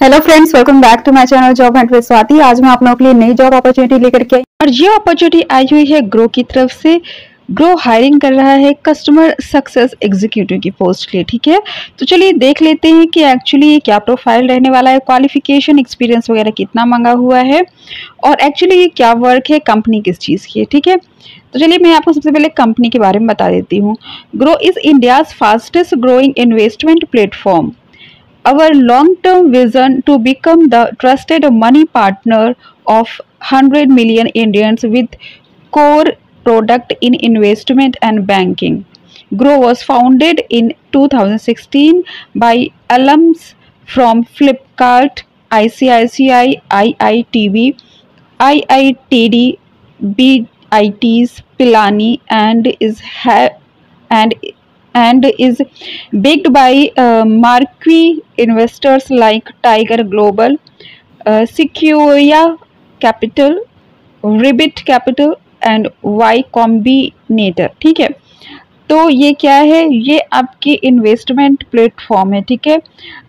Hello friends, welcome back to my channel job hunt with Swati. आज मैं आप लोगों के लिए नई जॉब अपॉर्चुनिटी लेकर के आई और ये अपॉर्चुनिटी आई हुई है ग्रो की तरफ से। ग्रो हायरिंग कर रहा है कस्टमर सक्सेस एग्जीक्यूटिव की पोस्ट के लिए। ठीक है, तो चलिए देख लेते हैं कि एक्चुअली ये क्या प्रोफाइल रहने वाला है, क्वालिफिकेशन एक्सपीरियंस वगैरह कितना मांगा हुआ है और एक्चुअली ये क्या वर्क है, कंपनी किस चीज़ की है। ठीक है, तो चलिए मैं आपको सबसे पहले कंपनी के बारे में बता देती हूँ। Grow is India's fastest growing investment platform. Our long-term vision to become the trusted money partner of 100 million Indians with core product in investment and banking. Grow was founded in 2016 by alums from Flipkart, ICICI, IITB, IITD, BITs, Pilani, and is backed by marquee investors like Tiger Global, Sequoia Capital, Ribbit Capital and Y Combinator। ठीक है, तो ये क्या है, ये आपकी investment platform है। ठीक है,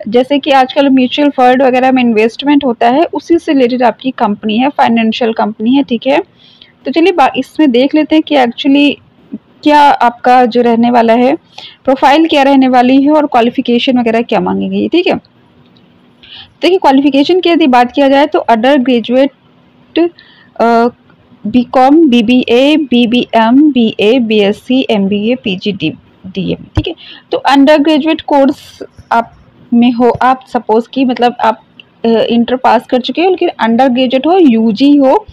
जैसे कि आजकल म्यूचुअल फंड वगैरह में इन्वेस्टमेंट होता है, उसी से रिलेटेड आपकी कंपनी है, फाइनेंशियल कंपनी है। ठीक है, तो चलिए इसमें देख लेते हैं कि एक्चुअली क्या आपका जो रहने वाला है, प्रोफाइल क्या रहने वाली है और क्वालिफिकेशन वगैरह क्या मांगी गई है। ठीक है, देखिए क्वालिफिकेशन की यदि बात किया जाए तो undergraduate BCom, BBA, BBM, BA, BSc, MBA, PG, DM. ठीक है, तो अंडर ग्रेजुएट कोर्स आप में हो, आप सपोज कि मतलब आप इंटर पास कर चुके हो लेकिन अंडर ग्रेजुएट हो, यूजी हो,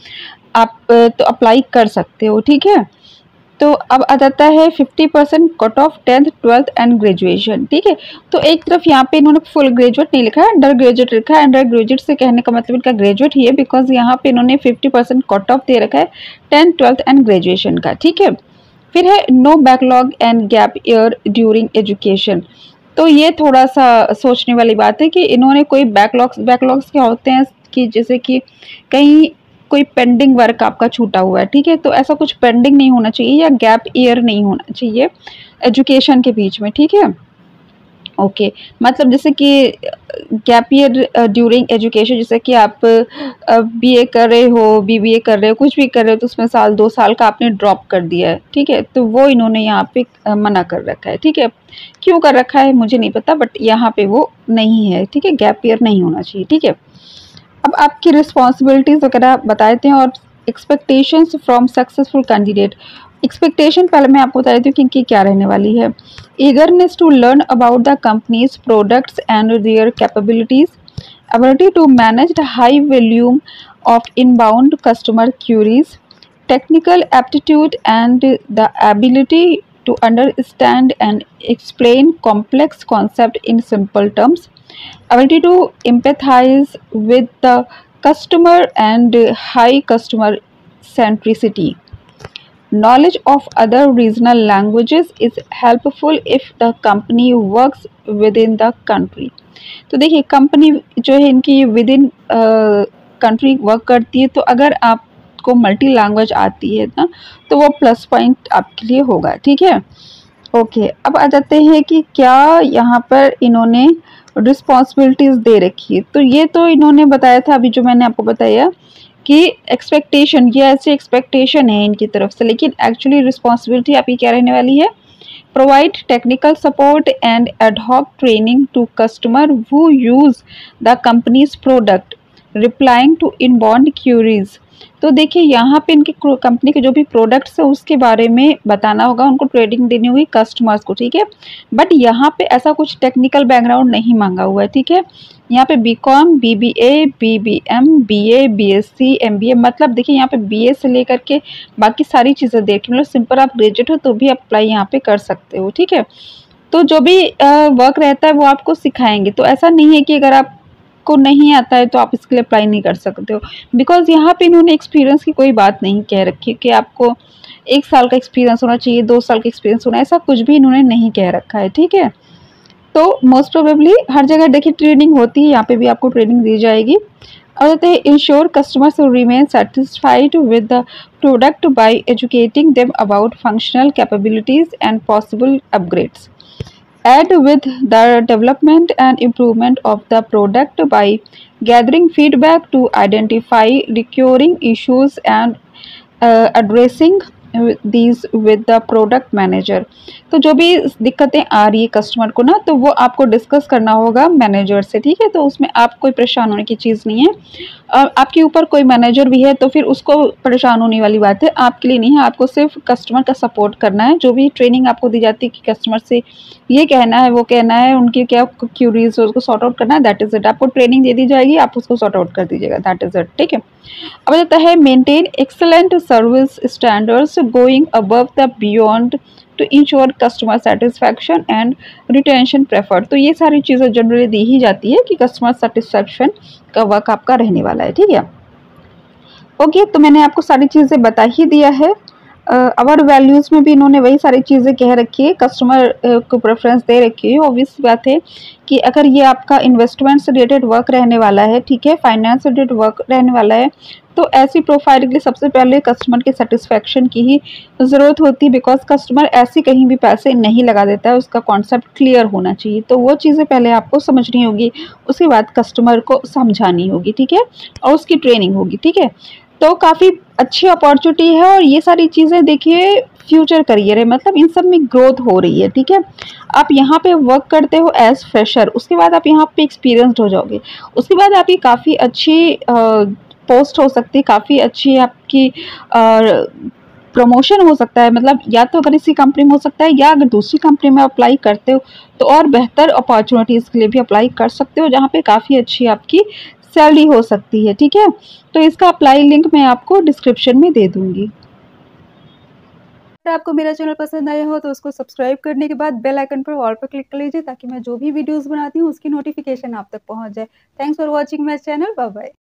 आप तो अप्लाई कर सकते हो। ठीक है, तो अब आ जाता है 50% cut off 10th 12th and graduation. ठीक है, तो एक तरफ यहाँ पे इन्होंने फुल ग्रेजुएट नहीं लिखा है, अंडर ग्रेजुएट लिखा है। अंडर ग्रेजुएट से कहने का मतलब इनका ग्रेजुएट ही है, बिकॉज यहाँ पे इन्होंने 50% कट ऑफ दे रखा है 10th 12th एंड ग्रेजुएशन का। ठीक है, फिर है no backlog and gap year during education. तो ये थोड़ा सा सोचने वाली बात है कि इन्होंने कोई बैकलॉग्स क्या होते हैं कि जैसे कि कहीं कोई पेंडिंग वर्क आपका छूटा हुआ है। ठीक है, तो ऐसा कुछ पेंडिंग नहीं होना चाहिए या गैप ईयर नहीं होना चाहिए एजुकेशन के बीच में। ठीक है, ओके, मतलब जैसे कि गैप ईयर ड्यूरिंग एजुकेशन, जैसे कि आप बीए कर रहे हो, बीबीए कर रहे हो, कुछ भी कर रहे हो, तो उसमें साल 2 साल का आपने ड्रॉप कर दिया है। ठीक है, तो वो इन्होंने यहाँ पे मना कर रखा है। ठीक है, क्यों कर रखा है मुझे नहीं पता, बट यहाँ पे वो नहीं है। ठीक है, गैप ईयर नहीं होना चाहिए। ठीक है, अब आपकी रिस्पॉन्सिबिलिटीज़ वगैरह बता देते हैं और expectations from successful candidate. Expectation पहले मैं आपको बता देती हूँ कि इनकी क्या रहने वाली है। Eagerness to learn about the company's products and their capabilities, ability to manage the high volume of inbound customer queries, technical aptitude and the ability to understand and explain complex concepts in simple terms, ability to empathize with the customer and high customer centricity, knowledge of other regional languages is helpful if the company works within the country। तो देखिए company जो है इनकी with in country work करती है, तो अगर आप को मल्टी लैंग्वेज आती है ना, तो वो प्लस पॉइंट आपके लिए होगा। ठीक है, ओके, अब आ जाते हैं कि क्या यहाँ पर इन्होंने रिस्पॉन्सिबिलिटीज़ दे रखी है। तो ये तो इन्होंने बताया था अभी जो मैंने आपको बताया कि एक्सपेक्टेशन, ये ऐसे एक्सपेक्टेशन है इनकी तरफ से, लेकिन एक्चुअली रिस्पॉन्सिबिलिटी आपकी क्या रहने वाली है। Provide technical support and ad hoc training to customer who use the company's product, replying to inbound queries. तो देखिए यहाँ पे इनकी कंपनी के जो भी प्रोडक्ट्स है उसके बारे में बताना होगा, उनको ट्रेनिंग देनी होगी कस्टमर्स को। ठीक है, बट यहाँ पे ऐसा कुछ टेक्निकल बैकग्राउंड नहीं मांगा हुआ है। ठीक है, यहाँ पे BCom, BBA, BBM, BA, BSc, MBA, मतलब देखिए यहाँ पे बीए से लेकर के बाकी सारी चीज़ें देखिए, मतलब सिंपल आप ग्रेजुएट हो तो भी आप अप्लाई यहाँ पे कर सकते हो। ठीक है, तो जो भी वर्क रहता है वो आपको सिखाएंगे, तो ऐसा नहीं है कि अगर आप को नहीं आता है तो आप इसके लिए अप्लाई नहीं कर सकते हो, बिकॉज यहाँ पे इन्होंने एक्सपीरियंस की कोई बात नहीं कह रखी कि आपको 1 साल का एक्सपीरियंस होना चाहिए, 2 साल का एक्सपीरियंस होना, ऐसा कुछ भी इन्होंने नहीं कह रखा है। ठीक है, तो मोस्ट प्रोबेबली हर जगह देखिए ट्रेनिंग होती है, यहाँ पे भी आपको ट्रेनिंग दी जाएगी। और कहते हैं ensure customers remain satisfied with the product by educating them about functional capabilities and possible upgrades. add with the development and improvement of the product by gathering feedback to identify recurring issues and addressing these with the product manager. तो जो भी दिक्कतें आ रही है customer को ना, तो वो आपको डिस्कस करना होगा मैनेजर से, ठीक है। तो उसमें आप कोई परेशान होने की चीज़ नहीं है। आपके ऊपर कोई मैनेजर भी है तो फिर उसको परेशान होने वाली बात है, आपके लिए नहीं है। आपको सिर्फ कस्टमर का सपोर्ट करना है। जो भी ट्रेनिंग आपको दी जाती है कि कस्टमर से ये कहना है, वो कहना है, उनकी क्या क्यूरीज है उसको सॉर्ट आउट करना है, दैट इज़ इट। आपको ट्रेनिंग दे दी जाएगी, आप उसको सॉर्ट आउट कर दीजिएगा, दैट इज़ इट, ठीक है। अब आता है maintain excellent service standards going above the beyond to ensure customer satisfaction and retention preferred. तो ये सारी चीज़ें जनरली दी ही जाती है कि कस्टमर सेटिस्फैक्शन का वर्क आपका रहने वाला है, ठीक है। ओके, तो मैंने आपको सारी चीज़ें बता ही दिया है। अवर वैल्यूज़ में भी इन्होंने वही सारी चीज़ें कह रखी है, कस्टमर को प्रेफरेंस दे रखी है। ऑब्वियस बात है कि अगर ये आपका इन्वेस्टमेंट से रिलेटेड वर्क रहने वाला है, ठीक है, फाइनेंस से रिलेटेड वर्क रहने वाला है, तो ऐसी प्रोफाइल के लिए सबसे पहले कस्टमर के सेटिस्फैक्शन की ही ज़रूरत होती है, बिकॉज कस्टमर ऐसे कहीं भी पैसे नहीं लगा देता है, उसका कॉन्सेप्ट क्लियर होना चाहिए। तो वो चीज़ें पहले आपको समझनी होगी, उसके बाद कस्टमर को समझानी होगी, ठीक है, और उसकी ट्रेनिंग होगी, ठीक है। तो काफ़ी अच्छी अपॉर्चुनिटी है और ये सारी चीज़ें देखिए फ्यूचर करियर है, मतलब इन सब में ग्रोथ हो रही है, ठीक है। आप यहाँ पे वर्क करते हो एज फ्रेशर, उसके बाद आप यहाँ पे एक्सपीरियंस्ड हो जाओगे, उसके बाद आपकी काफ़ी अच्छी पोस्ट हो सकती है, काफ़ी अच्छी आपकी प्रमोशन हो सकता है। मतलब या तो अगर इसी कंपनी में हो सकता है, या अगर दूसरी कंपनी में अप्लाई करते हो तो और बेहतर अपॉर्चुनिटीज़ के लिए भी अप्लाई कर सकते हो, जहाँ पे काफ़ी अच्छी आपकी सैलरी हो सकती है, ठीक है। तो इसका अप्लाई लिंक मैं आपको डिस्क्रिप्शन में दे दूंगी। अगर आपको मेरा चैनल पसंद आया हो तो उसको सब्सक्राइब करने के बाद बेल आइकन पर ऑल पर क्लिक कर लीजिए, ताकि मैं जो भी वीडियोस बनाती हूँ उसकी नोटिफिकेशन आप तक पहुँच जाए। Thanks for watching my channel, bye bye.